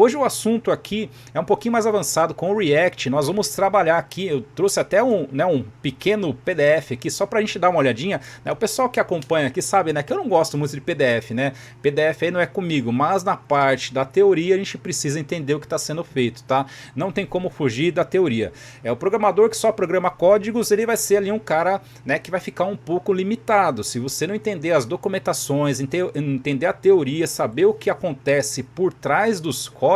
Hoje o assunto aqui é um pouquinho mais avançado com o React. Nós vamos trabalhar aqui, eu trouxe até um pequeno PDF aqui só pra gente dar uma olhadinha, né? O pessoal que acompanha aqui sabe, né, que eu não gosto muito de PDF, né? PDF aí não é comigo, mas na parte da teoria a gente precisa entender o que está sendo feito, tá? Não tem como fugir da teoria. O programador que só programa códigos, ele vai ser ali um cara, né, que vai ficar um pouco limitado. Se você não entender as documentações, entender a teoria, saber o que acontece por trás dos códigos,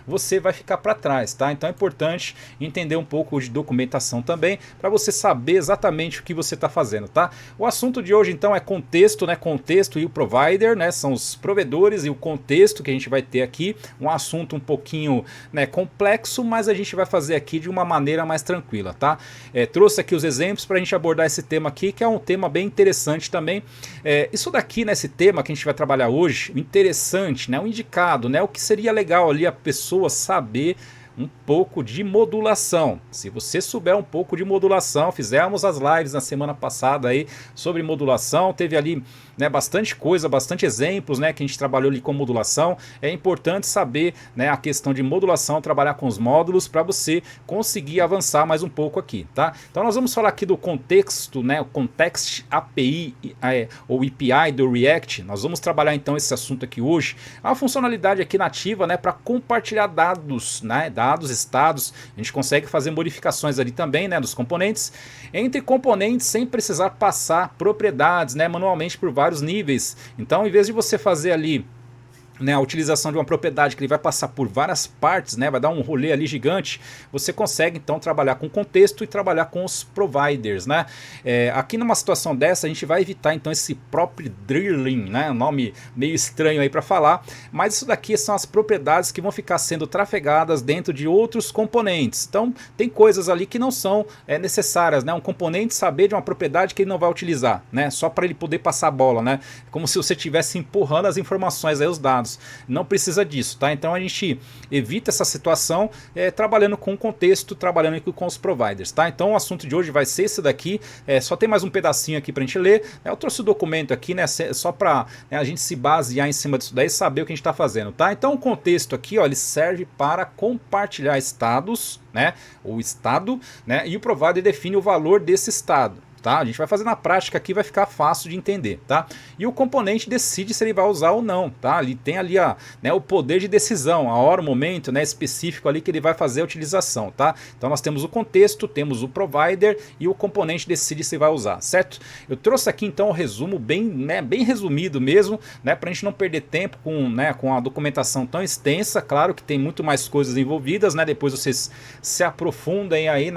você vai ficar para trás, tá? Então é importante entender um pouco de documentação também, para você saber exatamente o que você está fazendo, tá? O assunto de hoje então é contexto, né? Contexto e o provider, né? São os provedores e o contexto que a gente vai ter aqui. Um assunto um pouquinho, né, complexo, mas a gente vai fazer aqui de uma maneira mais tranquila, tá? Trouxe aqui os exemplos para a gente abordar esse tema aqui, que é um tema bem interessante também. Isso daqui, nesse tema que a gente vai trabalhar hoje, o interessante, né? O indicado, né? O que seria legal ali a pessoa saber um pouco de modulação. Se você souber um pouco de modulação, fizemos as lives na semana passada aí sobre modulação, teve ali, né, bastante coisa, bastante exemplos, né, que a gente trabalhou ali com modulação. É importante saber, né, a questão de modulação, trabalhar com os módulos para você conseguir avançar mais um pouco aqui, tá? Então nós vamos falar aqui do contexto, né, o Context API ou API do React. Nós vamos trabalhar então esse assunto aqui hoje. A funcionalidade aqui nativa, né, para compartilhar dados, né, dados, estados. A gente consegue fazer modificações ali também, né, dos componentes, entre componentes sem precisar passar propriedades, né, manualmente por vários níveis. Então, em vez de você fazer ali, né, a utilização de uma propriedade que ele vai passar por várias partes, né, vai dar um rolê ali gigante, você consegue então trabalhar com contexto e trabalhar com os providers, né? Aqui numa situação dessa a gente vai evitar então esse próprio drilling, né, um nome meio estranho aí para falar, mas isso daqui são as propriedades que vão ficar sendo trafegadas dentro de outros componentes. Então tem coisas ali que não são necessárias, né? Um componente saber de uma propriedade que ele não vai utilizar, né? Só para ele poder passar a bola, né? Como se você estivesse empurrando as informações aí, os dados. Não precisa disso, tá? Então a gente evita essa situação trabalhando com o contexto, trabalhando aqui com os providers, tá? Então o assunto de hoje vai ser esse daqui. Só tem mais um pedacinho aqui pra gente ler. Eu trouxe o documento aqui, né? Só pra, né, a gente se basear em cima disso daí e saber o que a gente tá fazendo, tá? Então o contexto aqui, ó, ele serve para compartilhar estados, né? O estado, né? E o provider define o valor desse estado. Tá? A gente vai fazer na prática aqui, vai ficar fácil de entender, tá? E o componente decide se ele vai usar ou não, tá? Ele tem ali né, o poder de decisão, a hora, o momento, né, específico ali que ele vai fazer a utilização, tá? Então nós temos o contexto, temos o provider e o componente decide se vai usar, certo? Eu trouxe aqui então o resumo bem, né, bem resumido mesmo, né, pra gente não perder tempo com, né, com a documentação tão extensa. Claro que tem muito mais coisas envolvidas, né? Depois vocês se aprofundem aí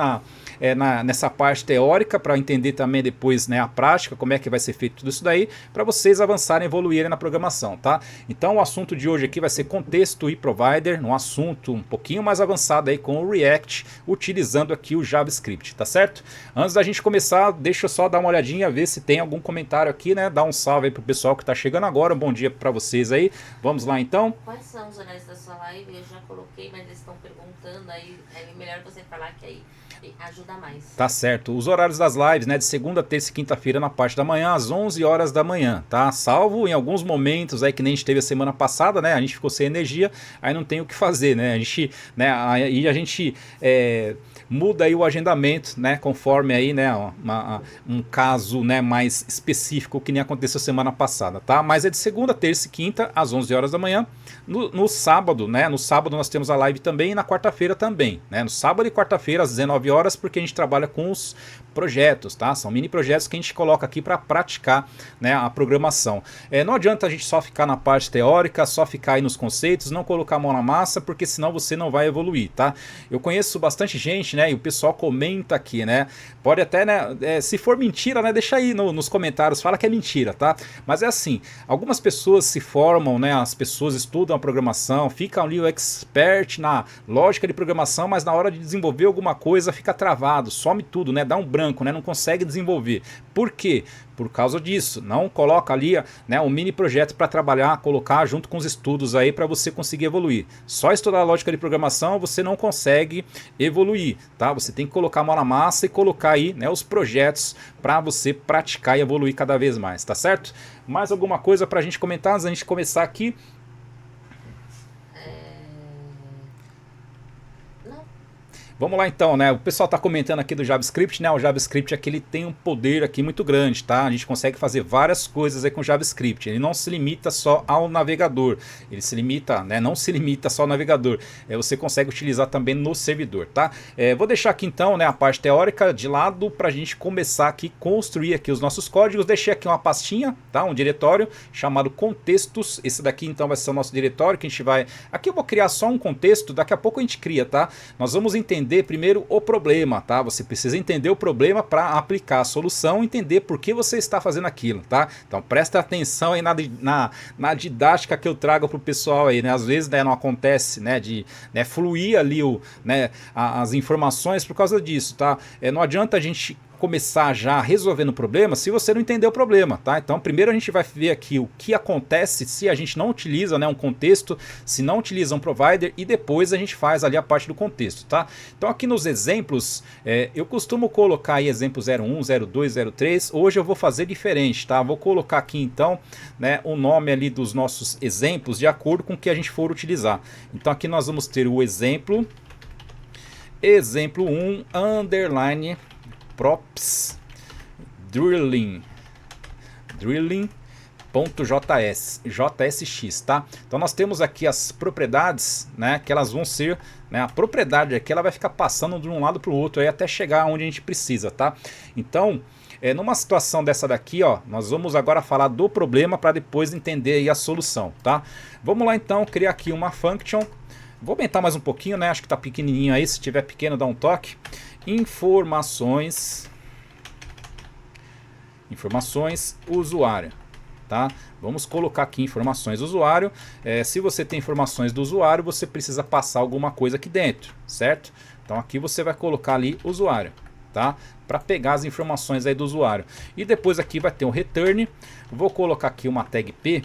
nessa parte teórica para entender também depois, né, a prática, como é que vai ser feito tudo isso daí, para vocês avançarem e evoluírem na programação, tá? Então o assunto de hoje aqui vai ser contexto e provider, um assunto um pouquinho mais avançado aí com o React, utilizando aqui o JavaScript, tá certo? Antes da gente começar, deixa eu só dar uma olhadinha, ver se tem algum comentário aqui, né? Dá um salve aí pro pessoal que tá chegando agora, um bom dia para vocês aí. Vamos lá então. Quais são os horários da sua live? Eu já coloquei, mas eles estão perguntando, aí é melhor você falar que aí ajuda mais. Tá certo. Os horários das lives, né, de segunda, terça e quinta-feira na parte da manhã, às 11 horas da manhã, tá? Salvo em alguns momentos aí que nem a gente teve a semana passada, né? A gente ficou sem energia, aí não tem o que fazer, né? A gente, né, aí a gente muda aí o agendamento, né, conforme aí, né, um caso, né, mais específico que nem aconteceu semana passada, tá? Mas é de segunda, terça e quinta às 11 horas da manhã. No sábado, né? No sábado nós temos a live também e na quarta-feira também, né? No sábado e quarta-feira às 19 horas, porque a gente trabalha com os projetos, tá? São mini projetos que a gente coloca aqui para praticar, né, a programação. Não adianta a gente só ficar na parte teórica, só ficar aí nos conceitos, não colocar a mão na massa, porque senão você não vai evoluir, tá? Eu conheço bastante gente, né? E o pessoal comenta aqui, né? Pode até, né? Se for mentira, né? Deixa aí nos comentários, fala que é mentira, tá? Mas é assim, algumas pessoas se formam, né? As pessoas estudam a programação, ficam ali o expert na lógica de programação, mas na hora de desenvolver alguma coisa fica travado, some tudo, né? Dá um branco, né? Não consegue desenvolver. Por quê? Por causa disso, não coloca ali, né, um mini projeto para trabalhar, colocar junto com os estudos aí para você conseguir evoluir. Só estudar a lógica de programação você não consegue evoluir, tá? Você tem que colocar a mão na massa e colocar aí, né, os projetos para você praticar e evoluir cada vez mais, tá certo? Mais alguma coisa para a gente comentar antes da gente começar aqui? Vamos lá então, né? O pessoal está comentando aqui do JavaScript, né? O JavaScript aqui ele tem um poder aqui muito grande, tá? A gente consegue fazer várias coisas aí com o JavaScript. Ele não se limita só ao navegador. Ele se limita, né? Não se limita só ao navegador. Você consegue utilizar também no servidor, tá? Vou deixar aqui então, né, a parte teórica de lado para a gente começar aqui construir aqui os nossos códigos. Deixei aqui uma pastinha, tá? Um diretório chamado contextos. Esse daqui então vai ser o nosso diretório que a gente vai. Aqui eu vou criar só um contexto. Daqui a pouco a gente cria, tá? Nós vamos entender primeiro o problema, tá? Você precisa entender o problema para aplicar a solução, entender por que você está fazendo aquilo, tá? Então presta atenção aí na didática que eu trago para o pessoal aí, né? Às vezes, né, não acontece, né, de, né, fluir ali as informações por causa disso, tá? Não adianta a gente começar já resolvendo o problema se você não entender o problema, tá? Então primeiro a gente vai ver aqui o que acontece se a gente não utiliza, né, um contexto, se não utiliza um provider, e depois a gente faz ali a parte do contexto, tá? Então aqui nos exemplos, eu costumo colocar aí exemplo 01, 02, 03, hoje eu vou fazer diferente, tá? Vou colocar aqui então, né, o nome ali dos nossos exemplos de acordo com o que a gente for utilizar. Então aqui nós vamos ter o exemplo 1 underline props drilling.js, tá? Então nós temos aqui as propriedades, né, que elas vão ser, né, a propriedade aqui ela vai ficar passando de um lado para o outro aí até chegar onde a gente precisa, tá? Então, numa situação dessa daqui, ó, nós vamos agora falar do problema para depois entender aí a solução, tá? Vamos lá então criar aqui uma function. Vou aumentar mais um pouquinho, né? Acho que tá pequenininho aí, se tiver pequeno dá um toque. Informações usuário, tá? Vamos colocar aqui informações usuário. Se você tem informações do usuário, você precisa passar alguma coisa aqui dentro, certo? Então aqui você vai colocar ali usuário, tá? Para pegar as informações aí do usuário. E depois aqui vai ter um return. Vou colocar aqui uma tag P.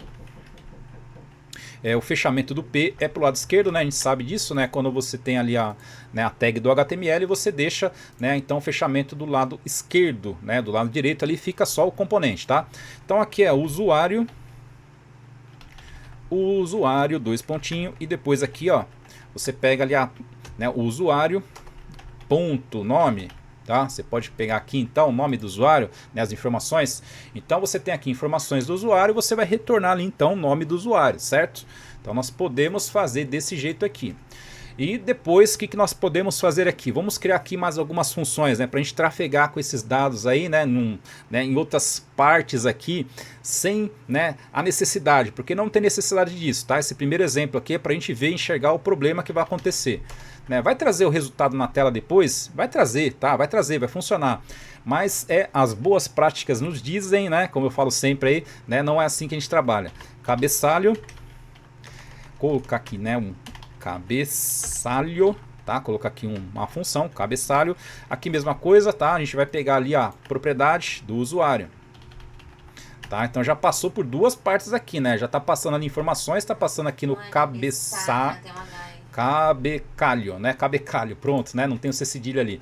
O fechamento do P é para o lado esquerdo, né? A gente sabe disso, né? Quando você tem ali a tag do HTML, você deixa, né, então o fechamento do lado esquerdo, né? Do lado direito ali fica só o componente, tá? Então aqui é usuário, dois pontinhos, e depois aqui, ó, você pega ali o usuário ponto nome. Tá? Você pode pegar aqui então o nome do usuário, né, as informações. Então você tem aqui informações do usuário, você vai retornar ali então o nome do usuário, certo? Então nós podemos fazer desse jeito aqui. E depois o que nós podemos fazer aqui? Vamos criar aqui mais algumas funções, né, para a gente trafegar com esses dados aí, né, em outras partes aqui, sem, né, a necessidade, porque não tem necessidade disso, tá? Esse primeiro exemplo aqui é para a gente ver e enxergar o problema que vai acontecer. Vai trazer o resultado na tela depois? Vai trazer, tá? Vai trazer, vai funcionar. Mas as boas práticas nos dizem, né? Como eu falo sempre aí, né? Não é assim que a gente trabalha. Cabeçalho. Colocar aqui, né? Um cabeçalho, tá? Colocar aqui uma função, cabeçalho. Aqui mesma coisa, tá? A gente vai pegar ali a propriedade do usuário. Tá? Então já passou por duas partes aqui, né? Já tá passando ali informações, tá passando aqui no cabeçalho. Cabecalho, né? Cabecalho, pronto, né? Não tem o C cedilha ali.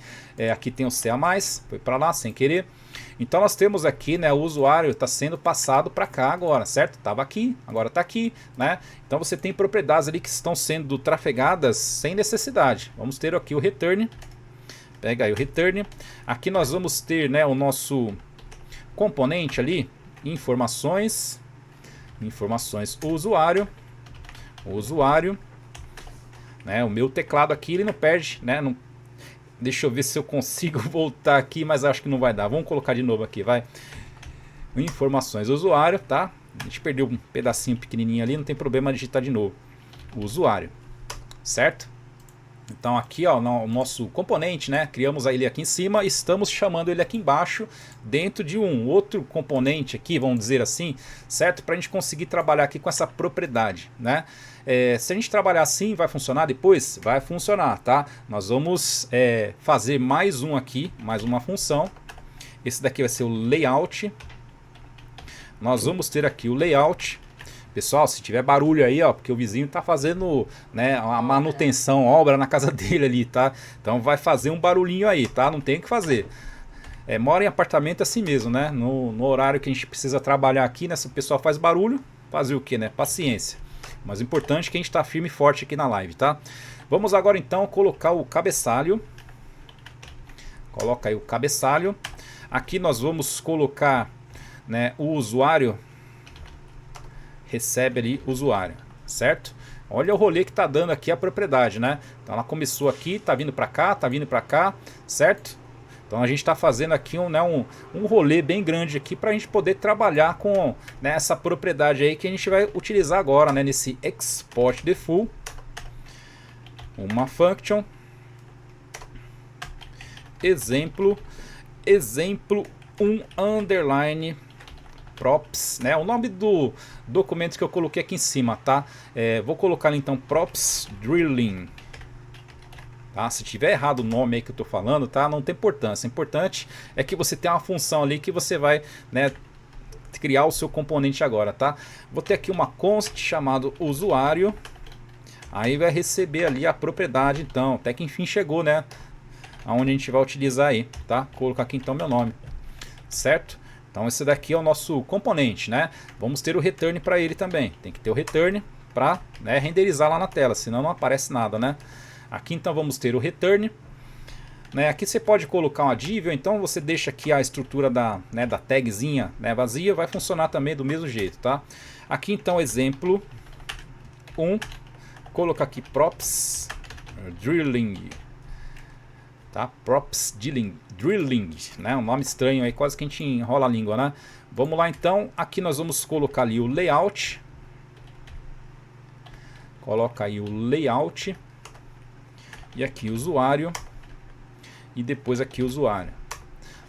Aqui tem o C a mais, foi para lá sem querer. Então nós temos aqui, né? O usuário está sendo passado para cá agora, certo? Estava aqui, agora está aqui, né? Então você tem propriedades ali que estão sendo trafegadas sem necessidade. Vamos ter aqui o return. Pega aí o return. Aqui nós vamos ter, né, o nosso componente ali, informações usuário. Né, o meu teclado aqui ele não perde, né? Não, deixa eu ver se eu consigo voltar aqui, mas acho que não vai dar. Vamos colocar de novo aqui, vai. Informações usuário, tá? A gente perdeu um pedacinho pequenininho ali, não tem problema digitar de novo. O usuário, certo? Então aqui, ó, o nosso componente, né? Criamos ele aqui em cima, estamos chamando ele aqui embaixo dentro de um outro componente aqui, vamos dizer assim, certo? Para a gente conseguir trabalhar aqui com essa propriedade, né? Se a gente trabalhar assim, vai funcionar depois? Vai funcionar, tá? Nós vamos fazer mais um aqui, mais uma função. Esse daqui vai ser o layout. Nós vamos ter aqui o layout. Pessoal, se tiver barulho aí, ó, porque o vizinho tá fazendo, né, a manutenção, obra na casa dele ali, tá? Então vai fazer um barulhinho aí, tá? Não tem o que fazer. Mora em apartamento assim mesmo, né? No horário que a gente precisa trabalhar aqui, né? Se o pessoal faz barulho, fazer o que, né? Paciência. Mas o importante é que a gente tá firme e forte aqui na live, tá? Vamos agora então colocar o cabeçalho. Coloca aí o cabeçalho. Aqui nós vamos colocar, né, o usuário. Recebe ali o usuário, certo? Olha o rolê que tá dando aqui a propriedade, né? Então ela começou aqui, tá vindo para cá, tá vindo para cá, certo? Então a gente está fazendo aqui um rolê bem grande aqui para a gente poder trabalhar com, né, essa propriedade aí que a gente vai utilizar agora, né, nesse export default. Uma function exemplo 1 underline props, né? O nome do documento que eu coloquei aqui em cima, tá? Vou colocar então props drilling, tá? Se tiver errado o nome aí que eu tô falando, tá? Não tem importância. O importante é que você tem uma função ali que você vai, né, criar o seu componente agora, tá? Vou ter aqui uma const chamado usuário. Aí vai receber ali a propriedade, então. Até que enfim chegou, né? Aonde a gente vai utilizar aí, tá? Vou colocar aqui então meu nome, certo? Então esse daqui é o nosso componente, né? Vamos ter o return para ele também. Tem que ter o return para, né, renderizar lá na tela, senão não aparece nada, né? Aqui então vamos ter o return, né? Aqui você pode colocar uma div, ou então você deixa aqui a estrutura da, né, da tagzinha, né, vazia, vai funcionar também do mesmo jeito, tá? Aqui então exemplo 1, colocar aqui props drilling, tá? Props drilling, né? Um nome estranho aí, quase que a gente enrola a língua, né? Vamos lá então, aqui nós vamos colocar ali o layout. Coloca aí o layout. E aqui o usuário. E depois aqui o usuário.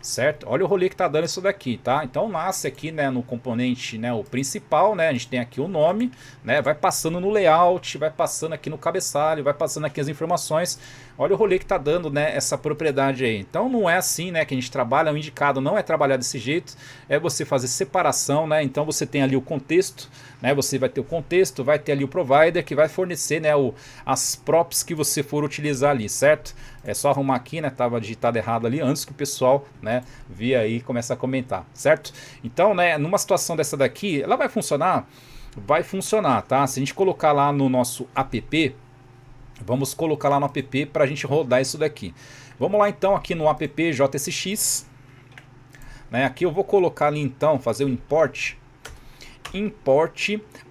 Certo? Olha o rolê que tá dando isso daqui, tá? Então nasce aqui, né, no componente, né, o principal, né? A gente tem aqui o nome, né? Vai passando no layout, vai passando aqui no cabeçalho, vai passando aqui as informações. Olha o rolê que tá dando, né, essa propriedade aí. Então não é assim, né, que a gente trabalha, o indicado não é trabalhar desse jeito, é você fazer separação, né? Então você tem ali o contexto, né? Você vai ter o contexto, vai ter ali o provider que vai fornecer, né, as props que você for utilizar ali, certo? É só arrumar aqui, né? Tava digitado errado ali antes que o pessoal, né, via aí e comece a comentar, certo? Então, né, numa situação dessa daqui, ela vai funcionar? Vai funcionar, tá? Se a gente colocar lá no nosso app, vamos colocar lá no app para a gente rodar isso daqui. Vamos lá então aqui no app JSX, né? Aqui eu vou colocar ali então, fazer o import.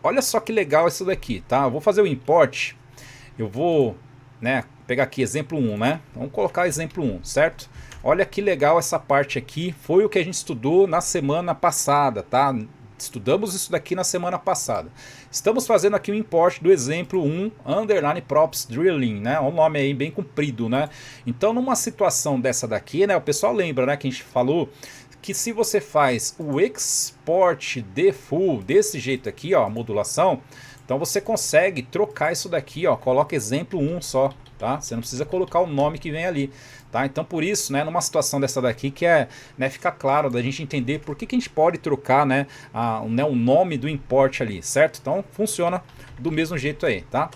Olha só que legal isso daqui, tá? Eu vou fazer o import, eu vou, né, pegar aqui exemplo 1, né? Vamos colocar exemplo 1, certo? Olha que legal essa parte aqui, foi o que a gente estudou na semana passada, tá? Estudamos isso daqui na semana passada. Estamos fazendo aqui o import do exemplo 1 underline props drilling, né? Um nome aí bem comprido, né? Então numa situação dessa daqui, né, o pessoal lembra, né, que a gente falou que se você faz o export default desse jeito aqui, ó, a modulação, então você consegue trocar isso daqui, ó, coloca exemplo 1 só, tá? Você não precisa colocar o nome que vem ali, tá? Então por isso, né, numa situação dessa daqui que é, né, fica claro da gente entender por que a gente pode trocar, né, o nome do import ali, certo? Então funciona do mesmo jeito aí, tá?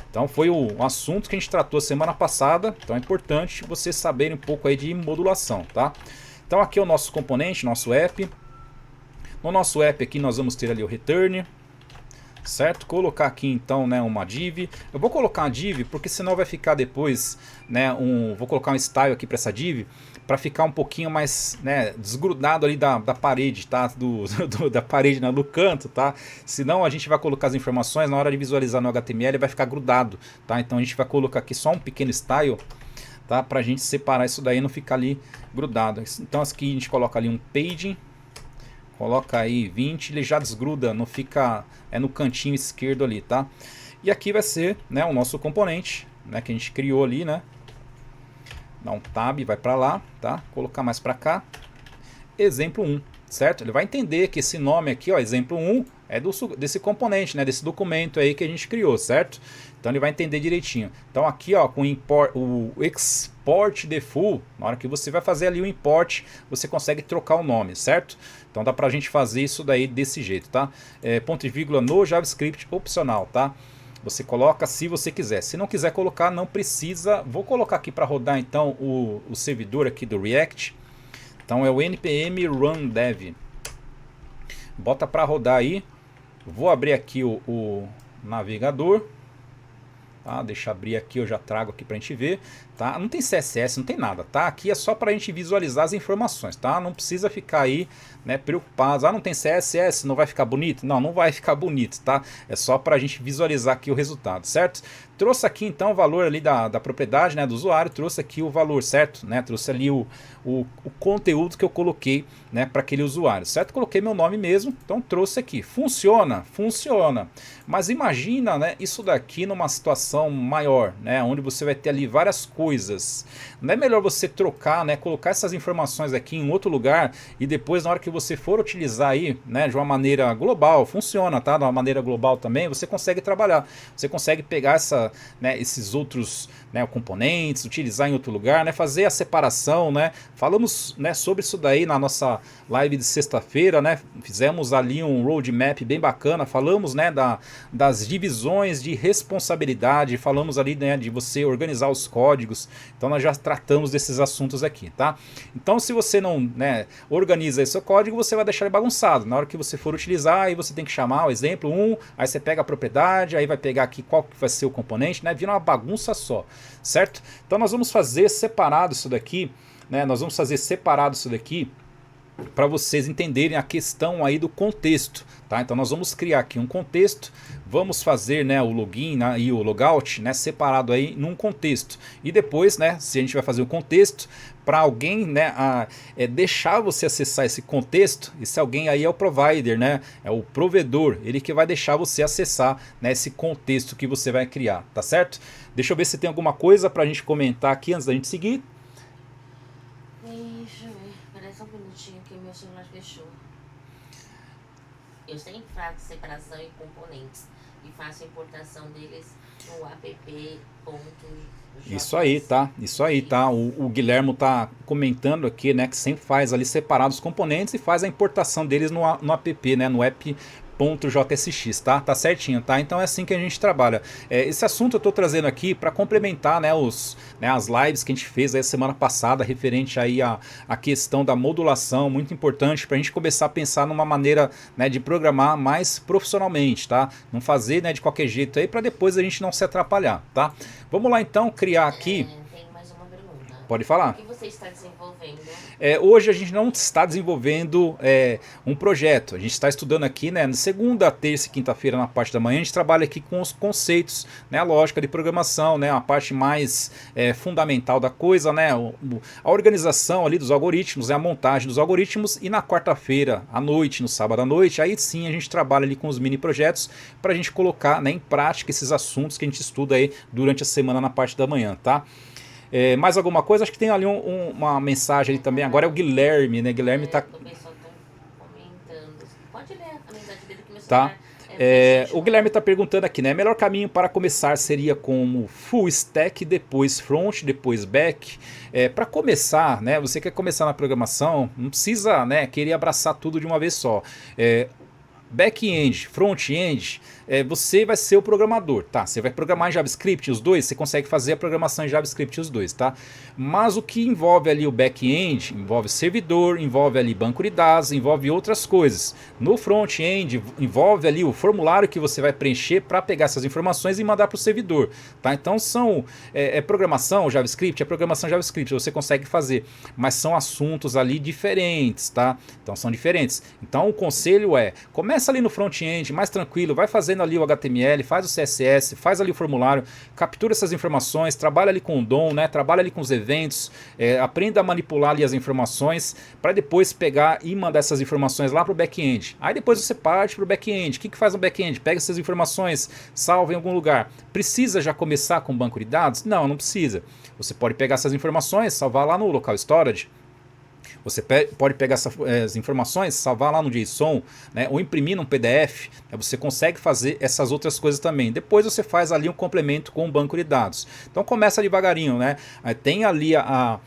Então foi o assunto que a gente tratou semana passada, então é importante vocês saberem um pouco aí de modulação, tá? Então aqui é o nosso componente, nosso app. No nosso app aqui nós vamos ter ali o return, certo? Colocar aqui então, né, uma div. Eu vou colocar uma div porque senão vai ficar depois, né, vou colocar um style aqui para essa div para ficar um pouquinho mais, né, desgrudado ali da parede, tá? Da parede, né, do canto, tá? Senão a gente vai colocar as informações na hora de visualizar no HTML vai ficar grudado, tá? Então a gente vai colocar aqui só um pequeno style, tá? Pra gente separar isso daí e não ficar ali grudado. Então aqui a gente coloca ali um paging, coloca aí 20, ele já desgruda, não fica no cantinho esquerdo ali, tá? E aqui vai ser, né, o nosso componente, né, que a gente criou ali, né? Dá um tab, vai para lá, tá? Colocar mais para cá. Exemplo 1, certo? Ele vai entender que esse nome aqui, ó, exemplo 1, é desse componente, né, desse documento aí que a gente criou, certo? Então ele vai entender direitinho. Então aqui, ó, com o export default, na hora que você vai fazer ali o import, você consegue trocar o nome, certo? Então dá pra gente fazer isso daí desse jeito, tá? Ponto e vírgula no JavaScript opcional, tá? Você coloca se você quiser. Se não quiser colocar, não precisa. Vou colocar aqui para rodar então o servidor aqui do React. Então é o npm run dev. Bota para rodar aí. Vou abrir aqui o navegador. tá? Deixa eu abrir aqui, eu já trago aqui pra gente ver, tá? Não tem CSS, não tem nada, tá? Aqui é só pra gente visualizar as informações, tá? Não precisa ficar aí, né, preocupado. Ah, não tem CSS, não vai ficar bonito? Não, não vai ficar bonito, tá? É só pra gente visualizar aqui o resultado, certo? Trouxe aqui então o valor ali da propriedade, né, do usuário, trouxe aqui o valor, certo? Né? Trouxe ali o conteúdo que eu coloquei, né, para aquele usuário, certo? Coloquei meu nome mesmo, então trouxe aqui. Funciona? Funciona. Mas imagina, né, isso daqui numa situação maior, né, onde você vai ter ali várias coisas. Não é melhor você trocar, né, colocar essas informações aqui em outro lugar e depois na hora que você for utilizar aí, né, de uma maneira global, funciona, tá? De uma maneira global também, você consegue trabalhar. Você consegue pegar né, esses outros, né, componentes, utilizar em outro lugar, né, fazer a separação, né? Falamos, né, sobre isso daí na nossa live de sexta-feira, né? Fizemos ali um roadmap bem bacana, falamos, né, das divisões de responsabilidade, falamos ali, né, de você organizar os códigos. Então nós já tratamos desses assuntos aqui, tá? Então se você não, né, organiza esse seu código, você vai deixar ele bagunçado. Na hora que você for utilizar, aí você tem que chamar o exemplo 1, aí você pega a propriedade, aí vai pegar aqui qual que vai ser o componente, né? Vira uma bagunça só, certo? Então nós vamos fazer separado isso daqui, né? Nós vamos fazer separado isso daqui para vocês entenderem a questão aí do contexto, tá? Então nós vamos criar aqui um contexto, vamos fazer, né, o login, né, e o logout, né, separado aí num contexto. E depois, né, se a gente vai fazer o contexto para alguém, né, deixar você acessar esse contexto, esse alguém aí é o provider, né, é o provedor, ele que vai deixar você acessar, né, esse contexto que você vai criar, tá certo? Deixa eu ver se tem alguma coisa para a gente comentar aqui antes da gente seguir. Deixa eu ver, parece um minutinho que meu celular fechou. Eu sempre faço separação em componentes e faço a importação deles no app.js. Isso aí, tá? Isso aí, tá? O Guilhermo tá comentando aqui, né, que sempre faz ali separados os componentes e faz a importação deles no app, né, no app.jsx, tá? Tá certinho, tá? Então é assim que a gente trabalha. Esse assunto eu tô trazendo aqui para complementar, né, as lives que a gente fez aí semana passada referente aí a questão da modulação, muito importante para a gente começar a pensar numa maneira, né, de programar mais profissionalmente, tá? Não fazer, né, de qualquer jeito aí para depois a gente não se atrapalhar, tá? Vamos lá então criar aqui. Tem mais uma pergunta. Pode falar. O que você está desenvolvendo? Hoje a gente não está desenvolvendo um projeto. A gente está estudando aqui, né, na segunda, terça e quinta-feira na parte da manhã. A gente trabalha aqui com os conceitos, né, a lógica de programação, né, a parte mais fundamental da coisa, né, a organização ali dos algoritmos, a montagem dos algoritmos. E na quarta-feira à noite, no sábado à noite, aí sim a gente trabalha ali com os mini projetos para a gente colocar, né, em prática esses assuntos que a gente estuda aí durante a semana na parte da manhã, tá? Mais alguma coisa? Acho que tem ali uma mensagem ali também. Agora é o Guilherme, né? Guilherme tá. O pessoal tá comentando. Pode ler a mensagem dele que meu Tá. celular O Guilherme está perguntando aqui, né? Melhor caminho para começar seria como full stack, depois front, depois back. Para começar, né? Você quer começar na programação, não precisa, né, querer abraçar tudo de uma vez só. Back-end, front-end, você vai ser o programador, tá? Você vai programar em JavaScript os dois, você consegue fazer a programação em JavaScript os dois, tá? Mas o que envolve ali o back-end, envolve servidor, envolve ali banco de dados, envolve outras coisas. No front-end, envolve ali o formulário que você vai preencher para pegar essas informações e mandar para o servidor, tá? Então são programação JavaScript, é programação JavaScript, você consegue fazer, mas são assuntos ali diferentes, tá? Então são diferentes. Então o conselho começa ali no front-end, mais tranquilo, vai fazendo ali o HTML, faz o CSS, faz ali o formulário, captura essas informações, trabalha ali com o DOM, né? Trabalha ali com os eventos, aprenda a manipular ali as informações para depois pegar e mandar essas informações lá para o back-end. Aí depois você parte para o back-end. O que faz no back-end? Pega essas informações, salva em algum lugar. Precisa já começar com banco de dados? Não, não precisa. Você pode pegar essas informações, salvar lá no local storage. Você pode pegar essas informações, salvar lá no JSON, né, ou imprimir num PDF. Né, você consegue fazer essas outras coisas também. Depois você faz ali um complemento com o banco de dados. Então começa devagarinho, né? Tem ali a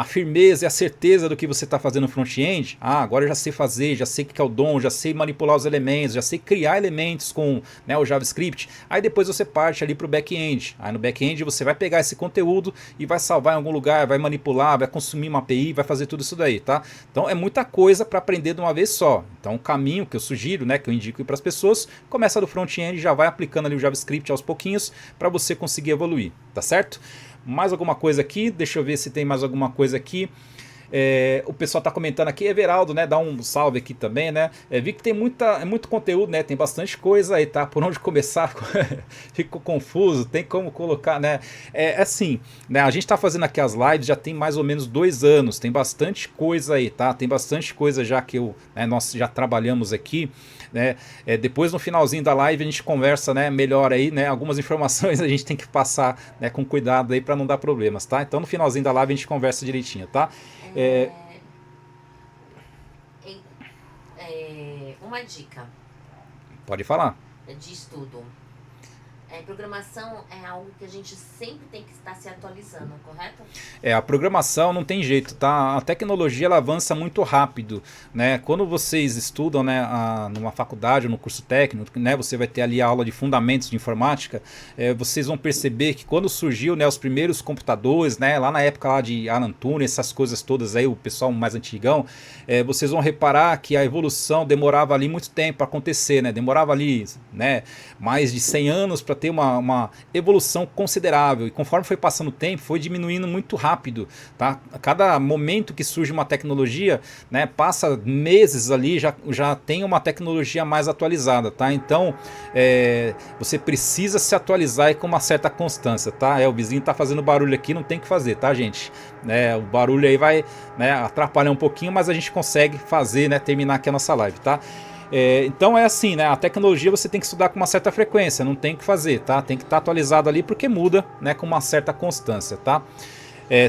firmeza e a certeza do que você está fazendo no front-end. Agora eu já sei fazer, já sei o que é o DOM, já sei manipular os elementos, já sei criar elementos com, né, o JavaScript. Aí depois você parte ali para o back-end. Aí no back-end você vai pegar esse conteúdo e vai salvar em algum lugar, vai manipular, vai consumir uma API, vai fazer tudo isso daí, tá? Então é muita coisa para aprender de uma vez só. Então o caminho que eu sugiro, né, que eu indico para as pessoas, começa do front-end e já vai aplicando ali o JavaScript aos pouquinhos para você conseguir evoluir, tá certo? Mais alguma coisa aqui? Deixa eu ver se tem mais alguma coisa aqui. O pessoal tá comentando aqui, Everaldo, né? Dá um salve aqui também, né? Vi que tem muito conteúdo, né? Tem bastante coisa aí, tá? Por onde começar? Fico confuso, tem como colocar, né? Assim, né? A gente tá fazendo aqui as lives já tem mais ou menos 2 anos, tem bastante coisa aí, tá? Tem bastante coisa já que nós já trabalhamos aqui, né? Depois no finalzinho da live a gente conversa, né? Melhor aí, né? Algumas informações a gente tem que passar, né? Com cuidado aí para não dar problemas, tá? Então no finalzinho da live a gente conversa direitinho, tá? Uma dica Pode falar. de estudo. Programação é algo que a gente sempre tem que estar se atualizando, correto? A programação não tem jeito, tá? A tecnologia ela avança muito rápido, né? Quando vocês estudam, né, numa faculdade ou no curso técnico, né, você vai ter ali a aula de fundamentos de informática, vocês vão perceber que quando surgiu, né, os primeiros computadores, né, lá na época lá de Alan Turing, essas coisas todas aí, o pessoal mais antigão, vocês vão reparar que a evolução demorava ali muito tempo para acontecer, né? Demorava ali, né, mais de 100 anos para ter uma evolução considerável, e conforme foi passando o tempo foi diminuindo muito rápido, tá? A cada momento que surge uma tecnologia, né, passa meses ali, já tem uma tecnologia mais atualizada, tá? Então você precisa se atualizar com uma certa constância, tá? O vizinho tá fazendo barulho aqui, não tem que fazer, tá, gente? O barulho aí vai, né, atrapalhar um pouquinho, mas a gente consegue fazer, né, terminar aqui a nossa live, tá? Então é assim, né? A tecnologia você tem que estudar com uma certa frequência, não tem que fazer, tá? Tem que estar atualizado ali porque muda, né, com uma certa constância, tá?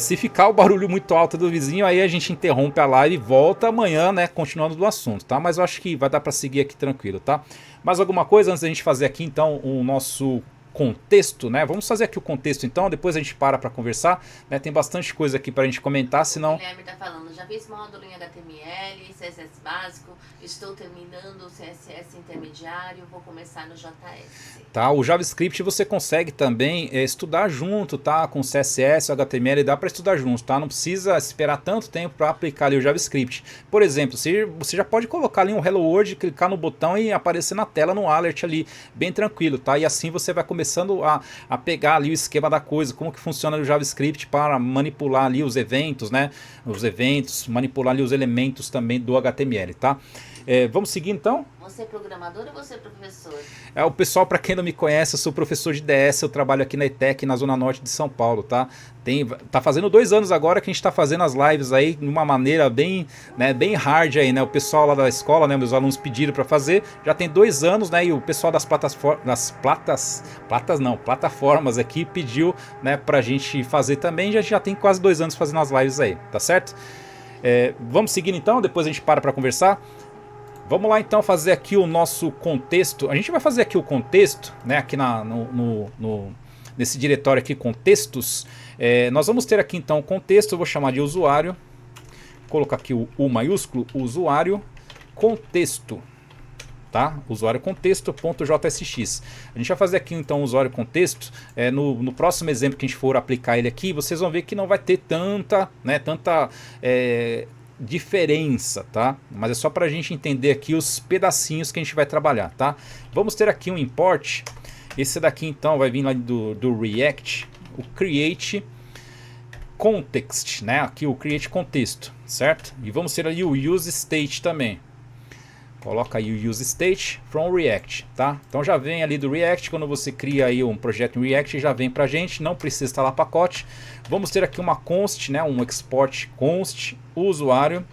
Se ficar o barulho muito alto do vizinho, aí a gente interrompe a live e volta amanhã, né, continuando do assunto, tá? Mas eu acho que vai dar para seguir aqui tranquilo, tá? Mais alguma coisa antes da gente fazer aqui então o nosso contexto, né? Vamos fazer aqui o contexto então, depois a gente para conversar, né? Tem bastante coisa aqui pra gente comentar, senão... O Guilherme tá falando, já fiz módulo em HTML, CSS básico, estou terminando o CSS intermediário, vou começar no JS. Tá, o JavaScript você consegue também estudar junto, tá? Com CSS, HTML, dá para estudar junto, tá? Não precisa esperar tanto tempo para aplicar ali o JavaScript. Por exemplo, você já pode colocar ali um Hello World, clicar no botão e aparecer na tela no alert ali, bem tranquilo, tá? E assim você vai começando a pegar ali o esquema da coisa, como que funciona o JavaScript para manipular ali os eventos, né? Os eventos, manipular ali os elementos também do HTML, tá? Vamos seguir então? Você é programador ou você é professor? O pessoal, para quem não me conhece, eu sou professor de DS, eu trabalho aqui na ETEC, na Zona Norte de São Paulo, tá? Tá fazendo 2 anos agora que a gente tá fazendo as lives aí de uma maneira bem, né, bem hard aí, né? O pessoal lá da escola, né, meus alunos pediram para fazer, já tem 2 anos, né? E o pessoal das plataformas aqui pediu, né, pra gente fazer também, já tem quase 2 anos fazendo as lives aí, tá certo? Vamos seguir então, depois a gente para conversar. Vamos lá então fazer aqui o nosso contexto. A gente vai fazer aqui o contexto, né, aqui nesse diretório aqui, contextos. Nós vamos ter aqui então o contexto, eu vou chamar de usuário. Vou colocar aqui o U maiúsculo, usuário contexto. Tá? Usuário contexto.jsx. A gente vai fazer aqui então o usuário contexto. No próximo exemplo que a gente for aplicar ele aqui, vocês vão ver que não vai ter tanta diferença, tá? Mas é só para a gente entender aqui os pedacinhos que a gente vai trabalhar, tá? Vamos ter aqui um import. Esse daqui então vai vir lá do React, o create context, né? Aqui o create contexto, certo? E vamos ter ali o use state também. Coloca aí o use state from React, tá? Então já vem ali do React, quando você cria aí um projeto em React, já vem pra gente, não precisa instalar pacote. Vamos ter aqui uma const, né? Um export const usuário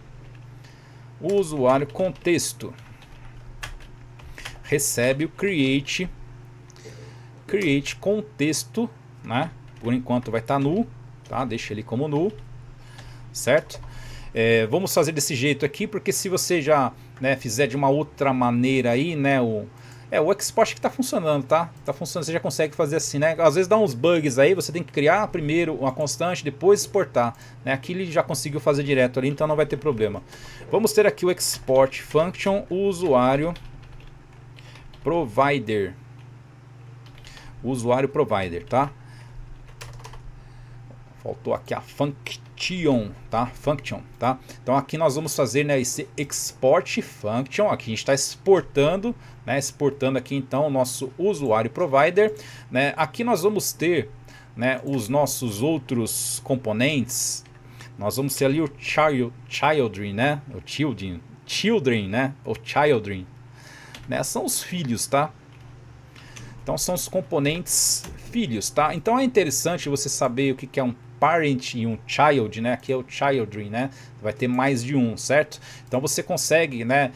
contexto. Recebe o create contexto, né? Por enquanto vai estar null, tá? Deixa ele como null, certo? Vamos fazer desse jeito aqui, porque se você já, né, fizer de uma outra maneira aí, né, o export que está funcionando, tá? Tá funcionando, você já consegue fazer assim, né? Às vezes dá uns bugs aí, você tem que criar primeiro uma constante, depois exportar, né? Aqui ele já conseguiu fazer direto ali, então não vai ter problema. Vamos ter aqui o export function usuário provider. Usuário provider, tá? Faltou aqui a function, tá? Function, tá? Então aqui nós vamos fazer, né, esse export function. Aqui a gente está exportando, né? Exportando aqui então o nosso usuário provider, né? Aqui nós vamos ter, né, os nossos outros componentes. Nós vamos ter ali o children, né? O children, né? O children, né? São os filhos, tá? Então são os componentes filhos, tá? Então é interessante você saber o que é um parent e um child, né? Aqui é o children, né? Vai ter mais de um, certo? Então você consegue, né,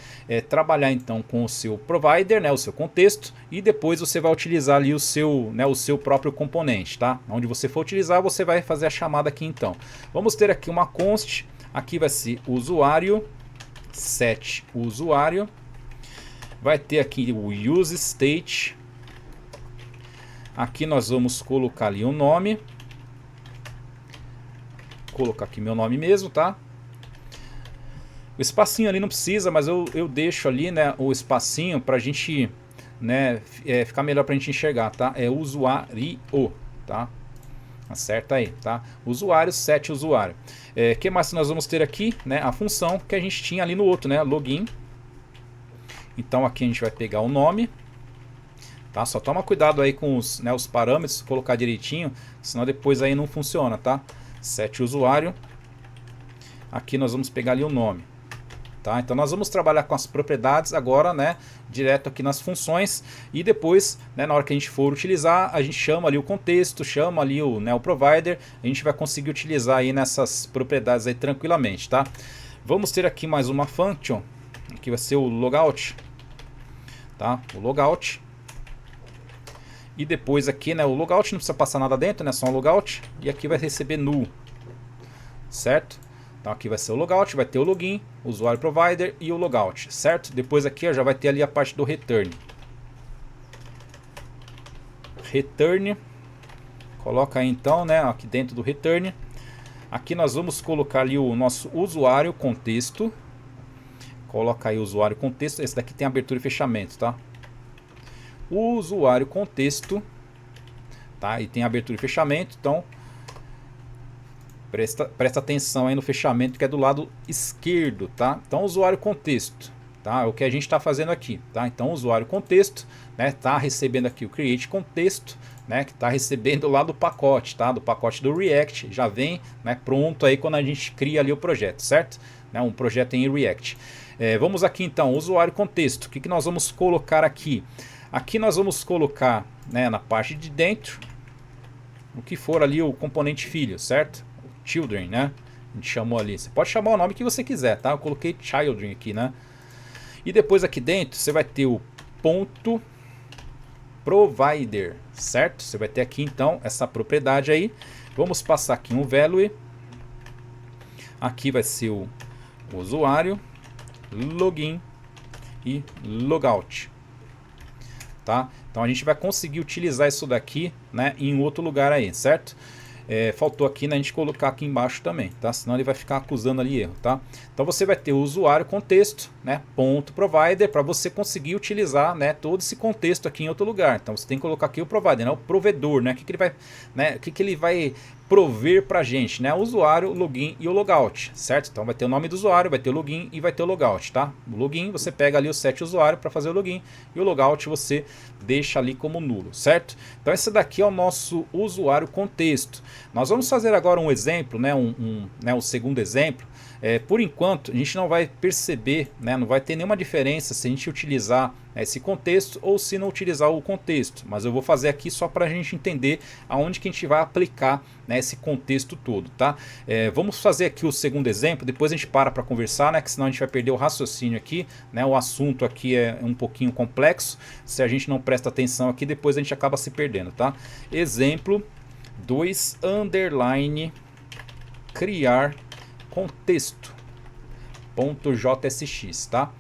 trabalhar então com o seu provider, né, o seu contexto, e depois você vai utilizar ali o seu próprio componente, tá? Onde você for utilizar, você vai fazer a chamada aqui então. Vamos ter aqui uma const, aqui vai ser usuário, set usuário, vai ter aqui o use state, aqui nós vamos colocar ali o nome, colocar aqui meu nome mesmo, tá? O espacinho ali não precisa, mas eu deixo ali, né, o espacinho pra gente, né, ficar melhor pra gente enxergar, tá? É usuário, tá? Acerta aí, tá? Usuário, set usuário. Que mais nós vamos ter aqui, né? A função que a gente tinha ali no outro, né? Login. Então aqui a gente vai pegar o nome, tá? Só toma cuidado aí com os, né, os parâmetros, colocar direitinho, senão depois aí não funciona, tá? Set usuário. Aqui nós vamos pegar ali o nome, tá? Então nós vamos trabalhar com as propriedades agora, né, direto aqui nas funções, e depois, né, na hora que a gente for utilizar, a gente chama ali o contexto, chama ali o, né, o provider, a gente vai conseguir utilizar aí nessas propriedades aí tranquilamente, tá? Vamos ter aqui mais uma function, aqui vai ser o logout, tá? O logout. E depois aqui, né, o logout não precisa passar nada dentro, né, só um logout, e aqui vai receber null, certo? Então aqui vai ser o logout, vai ter o login, o usuário provider e o logout, certo? Depois aqui ó, já vai ter ali a parte do return. Return, coloca aí então, né, aqui dentro do return. Aqui nós vamos colocar ali o nosso usuário contexto. Coloca aí o usuário contexto, esse daqui tem abertura e fechamento, tá? O usuário contexto, tá? E tem abertura e fechamento, então presta atenção aí no fechamento que é do lado esquerdo, tá? Então usuário contexto, tá? É o que a gente está fazendo aqui, tá? Então usuário contexto, né? Tá recebendo aqui o create contexto, né? Que tá recebendo lá do pacote, tá? Do pacote do React, já vem, né, pronto aí quando a gente cria ali o projeto, certo? Né? Um projeto em React. Vamos aqui então, usuário contexto, o que nós vamos colocar aqui? Aqui nós vamos colocar, né, na parte de dentro o que for ali o componente filho, certo? O children, né? A gente chamou ali. Você pode chamar o nome que você quiser, tá? Eu coloquei children aqui, né? E depois aqui dentro você vai ter o ponto provider, certo? Você vai ter aqui então essa propriedade aí. Vamos passar aqui um value. Aqui vai ser o usuário, login e logout. Tá? Então a gente vai conseguir utilizar isso daqui, né, em outro lugar aí, certo? Faltou aqui, né, a gente colocar aqui embaixo também, tá? Senão ele vai ficar acusando ali erro, tá? Então você vai ter o usuário contexto, né, ponto provider, para você conseguir utilizar, né, todo esse contexto aqui em outro lugar. Então você tem que colocar aqui o provider, né, o provedor, né, o que ele vai, né, o que ele vai prover pra gente, né? O usuário, o login e o logout, certo? Então vai ter o nome do usuário, vai ter o login e vai ter o logout, tá? O login você pega ali o set usuário para fazer o login e o logout você deixa ali como nulo, certo? Então esse daqui é o nosso usuário contexto. Nós vamos fazer agora um exemplo, né? Um segundo exemplo. Por enquanto a gente não vai perceber, né? Não vai ter nenhuma diferença se a gente utilizar esse contexto ou se não utilizar o contexto, mas eu vou fazer aqui só para a gente entender aonde que a gente vai aplicar, né, esse contexto todo, tá? Vamos fazer aqui o segundo exemplo, depois a gente para conversar, né, que senão a gente vai perder o raciocínio aqui, né? O assunto aqui é um pouquinho complexo, se a gente não presta atenção aqui, depois a gente acaba se perdendo, tá? Exemplo 2 underline criar contexto .jsx, tá?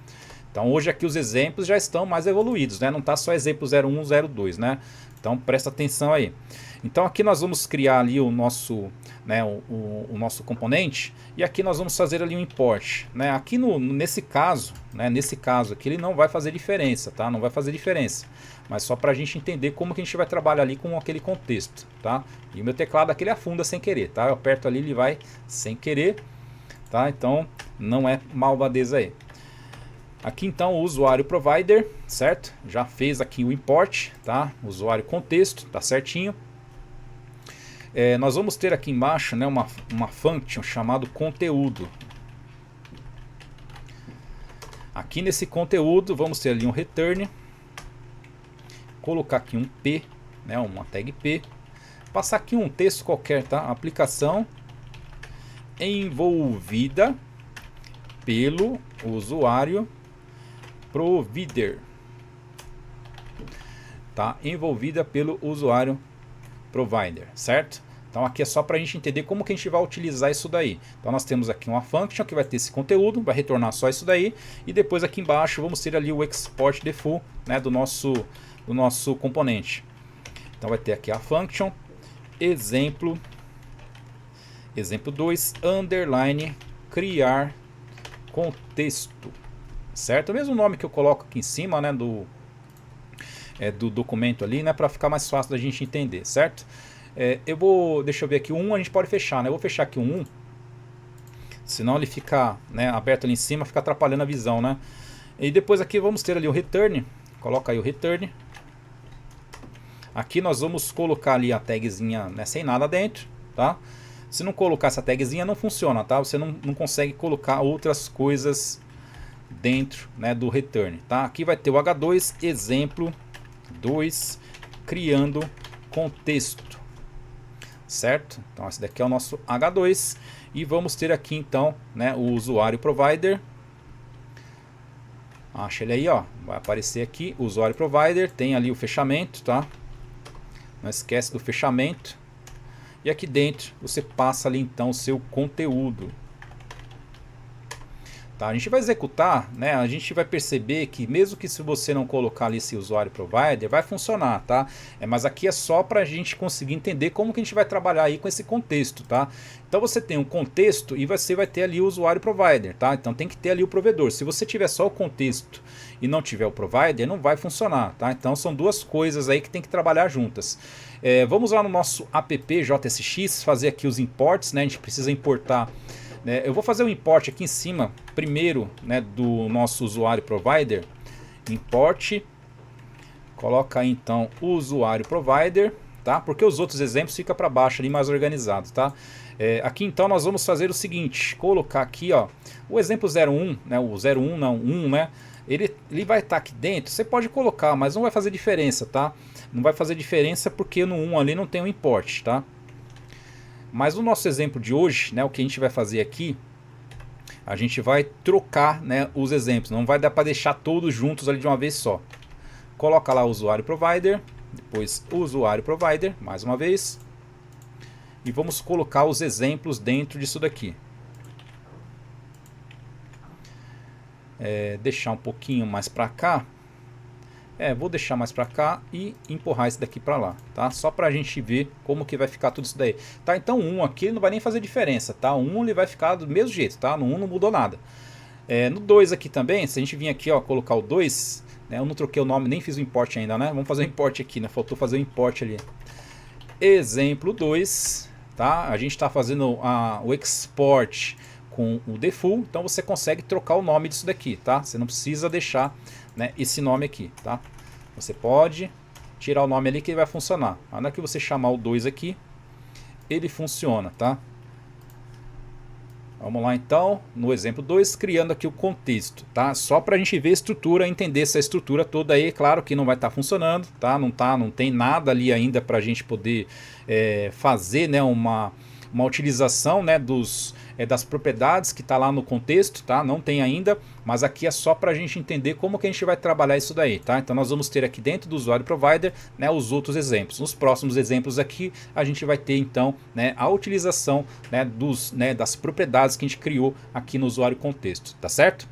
Então hoje aqui os exemplos já estão mais evoluídos, né? Não está só exemplo 01, 02, né? Então presta atenção aí. Então aqui nós vamos criar ali o nosso, né, o nosso componente, e aqui nós vamos fazer ali um import, né? Aqui nesse caso, né, nesse caso aqui ele não vai fazer diferença, tá? Não vai fazer diferença, mas só para a gente entender como que a gente vai trabalhar ali com aquele contexto, tá? E o meu teclado aqui ele afunda sem querer, tá? Eu aperto ali, ele vai sem querer, tá? Então não é malvadeza aí. Aqui então o usuário provider, certo? Já fez aqui o import, tá? Usuário contexto, tá certinho. Nós vamos ter aqui embaixo, né, uma function chamado conteúdo. Aqui nesse conteúdo vamos ter ali um return, colocar aqui um P, né, uma tag P, passar aqui um texto qualquer, tá? Aplicação envolvida pelo usuário provider, tá? Envolvida pelo usuário provider, certo? Então aqui é só para a gente entender como que a gente vai utilizar isso daí. Então nós temos aqui uma function que vai ter esse conteúdo, vai retornar só isso daí, e depois aqui embaixo vamos ter ali o export default, né, do nosso componente. Então vai ter aqui a function exemplo 2 underline criar contexto, certo? O mesmo nome que eu coloco aqui em cima, né, do documento ali, né, para ficar mais fácil da gente entender, certo? Deixa eu ver aqui, o 1 a gente pode fechar, né? Eu vou fechar aqui o 1, senão ele fica, né, aberto ali em cima, fica atrapalhando a visão, né? E depois aqui vamos ter ali o return, coloca aí o return. Aqui nós vamos colocar ali a tagzinha, né, sem nada dentro, tá? Se não colocar essa tagzinha não funciona, tá? Você não consegue colocar outras coisas dentro, né, do return, tá? Aqui vai ter o H2 exemplo 2 criando contexto, certo? Então esse daqui é o nosso H2 e vamos ter aqui então, né, o usuário provider. Acha ele aí, ó, vai aparecer aqui o usuário provider, tem ali o fechamento, tá? Não esquece do fechamento. E aqui dentro você passa ali então o seu conteúdo. Tá, a gente vai executar, né? A gente vai perceber que mesmo que se você não colocar ali esse usuário provider, vai funcionar, tá? Mas aqui é só para a gente conseguir entender como que a gente vai trabalhar aí com esse contexto, tá? Então você tem um contexto e você vai ter ali o usuário provider, tá? Então tem que ter ali o provedor. Se você tiver só o contexto e não tiver o provider, não vai funcionar, tá? Então são duas coisas aí que tem que trabalhar juntas. Vamos lá no nosso app JSX, fazer aqui os imports, né? A gente precisa importar. Eu vou fazer um import aqui em cima, primeiro, né, do nosso usuário provider. Import, coloca aí então o usuário provider, tá? Porque os outros exemplos ficam para baixo ali, mais organizados, tá? Aqui então nós vamos fazer o seguinte, colocar aqui, ó, o exemplo 01, né, o 01 não, 1, né? Ele vai estar aqui dentro, você pode colocar, mas não vai fazer diferença, tá? Não vai fazer diferença porque no 1 ali não tem um import, tá? Mas no nosso exemplo de hoje, né, o que a gente vai fazer aqui, a gente vai trocar, né, os exemplos. Não vai dar para deixar todos juntos ali de uma vez só. Coloca lá o usuário provider, depois o usuário provider, mais uma vez. E vamos colocar os exemplos dentro disso daqui. Deixar um pouquinho mais para cá. Vou deixar mais para cá e empurrar esse daqui para lá, tá? Só para a gente ver como que vai ficar tudo isso daí, tá? Então o 1 aqui não vai nem fazer diferença, tá? O 1 ele vai ficar do mesmo jeito, tá? No 1 não mudou nada. No 2 aqui também, se a gente vir aqui, ó, colocar o 2, né? Eu não troquei o nome, nem fiz o import ainda, né? Vamos fazer o import aqui, né? Faltou fazer o import ali. Exemplo 2, tá? A gente está fazendo o export com o default, então você consegue trocar o nome disso daqui, tá? Você não precisa deixar, né, esse nome aqui, tá? Você pode tirar o nome ali que ele vai funcionar. Na hora que você chamar o 2 aqui, ele funciona, tá? Vamos lá então, no exemplo 2, criando aqui o contexto, tá? Só para a gente ver a estrutura, entender essa estrutura toda aí. Claro que não vai estar funcionando, tá? Não tem nada ali ainda para a gente poder fazer, né, uma utilização, né, das propriedades que está lá no contexto, tá? Não tem ainda, mas aqui é só para a gente entender como que a gente vai trabalhar isso daí, tá? Então nós vamos ter aqui dentro do usuário provider, né, os outros exemplos. Nos próximos exemplos aqui a gente vai ter então, né, a utilização, né, das propriedades que a gente criou aqui no usuário contexto, tá certo?